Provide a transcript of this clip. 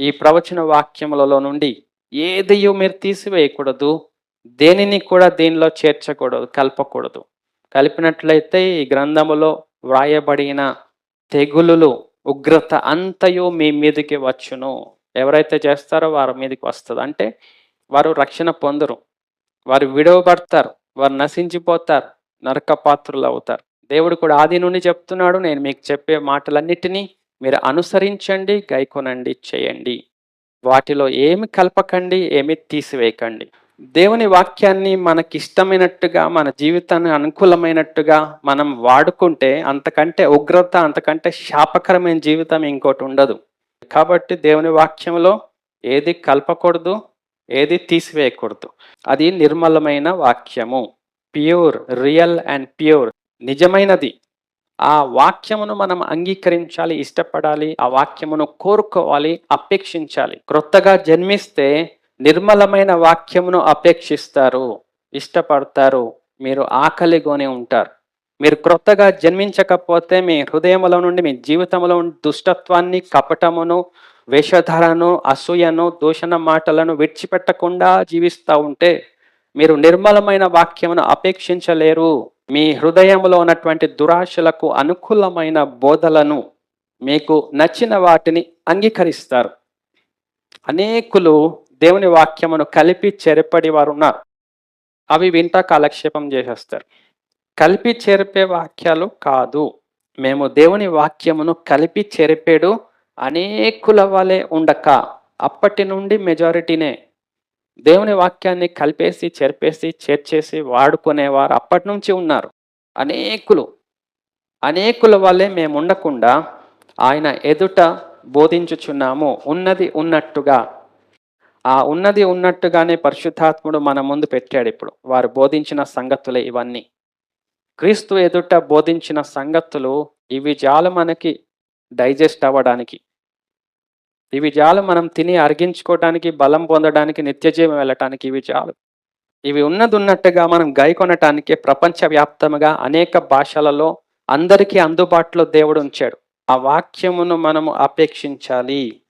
ఈ ప్రవచన వాక్యములలో నుండి ఏదియు మీరు తీసివేయకూడదు. దేనిని కూడా దీనిలో చేర్చకూడదు, కలపకూడదు. కలిపినట్లయితే ఈ గ్రంథములో వ్రాయబడిన తెగులులు, ఉగ్రత అంతయు మీ మీదకి వచ్చును. ఎవరైతే చేస్తారో వారి మీదకి వస్తుంది. అంటే వారు రక్షణ పొందరు, వారు విడవబడతారు, వారు నశించిపోతారు, నరక పాత్రులు అవుతారు. దేవుడు కూడా ఆది నుండి చెప్తున్నాడు, నేను మీకు చెప్పే మాటలన్నిటినీ మీరు అనుసరించండి, గైకొనండి, చేయండి. వాటిలో ఏమి కలపకండి, ఏమి తీసివేయకండి. దేవుని వాక్యాన్ని మనకిష్టమైనట్టుగా, మన జీవితానికి అనుకూలమైనట్టుగా మనం వాడుకుంటే అంతకంటే ఉగ్రత, అంతకంటే శాపకరమైన జీవితం ఇంకోటి ఉండదు. కాబట్టి దేవుని వాక్యంలో ఏది కలపకూడదు, ఏది తీసివేయకూడదు. అది నిర్మలమైన వాక్యము, ప్యూర్, రియల్ అండ్ ప్యూర్, నిజమైనది. ఆ వాక్యమును మనం అంగీకరించాలి, ఇష్టపడాలి, ఆ వాక్యమును కోరుకోవాలి, అపేక్షించాలి. క్రొత్తగా జన్మిస్తే నిర్మలమైన వాక్యమును అపేక్షిస్తారు, ఇష్టపడతారు, మీరు ఆకలిగొని ఉంటారు. మీరు క్రొత్తగా జన్మించకపోతే మీ హృదయములో నుండి, మీ జీవితంలో నుండి దుష్టత్వాన్ని, కపటమును, వేషధారను, అసూయను, దూషణ మాటలను విడిచిపెట్టకుండా జీవిస్తూ ఉంటే మీరు నిర్మలమైన వాక్యమును అపేక్షించలేరు. మీ హృదయంలో ఉన్నటువంటి దురాశలకు అనుకూలమైన బోధలను, మీకు నచ్చిన వాటిని అంగీకరిస్తారు. అనేకులు దేవుని వాక్యమును కలిపి చెరపడి వారు ఉన్నారు. అవి వింటా కాలక్షేపం చేసేస్తారు. కలిపి చెరిపే వాక్యాలు కాదు. మేము దేవుని వాక్యమును కలిపి చెరిపేడు అనేకుల వలె ఉండక, అప్పటి నుండి మెజారిటీనే దేవుని వాక్యాన్ని కలిపేసి, చెరిపేసి, చేర్చేసి వాడుకునేవారు అప్పటి నుంచి ఉన్నారు. అనేకుల వల్లే మేము ఉండకుండా ఆయన ఎదుట బోధించుచున్నాము, ఉన్నది ఉన్నట్టుగా. ఆ ఉన్నది ఉన్నట్టుగానే పరిశుద్ధాత్ముడు మన ముందు పెట్టాడు. ఇప్పుడు వారు బోధించిన సంగతులే ఇవన్నీ. క్రీస్తు ఎదుట బోధించిన సంగతులు ఇవి చాలు మనకి డైజెస్ట్ అవ్వడానికి. ఇవి చాలు మనం తిని అరిగించుకోవడానికి, బలం పొందడానికి, నిత్యజీవం వెళ్ళటానికి ఇవి చాలు. ఇవి ఉన్నది ఉన్నట్టుగా మనం గైకొనటానికి ప్రపంచవ్యాప్తంగా అనేక భాషలలో అందరికీ అందుబాటులో దేవుడు ఉంచాడు. ఆ వాక్యమును మనము అపేక్షించాలి.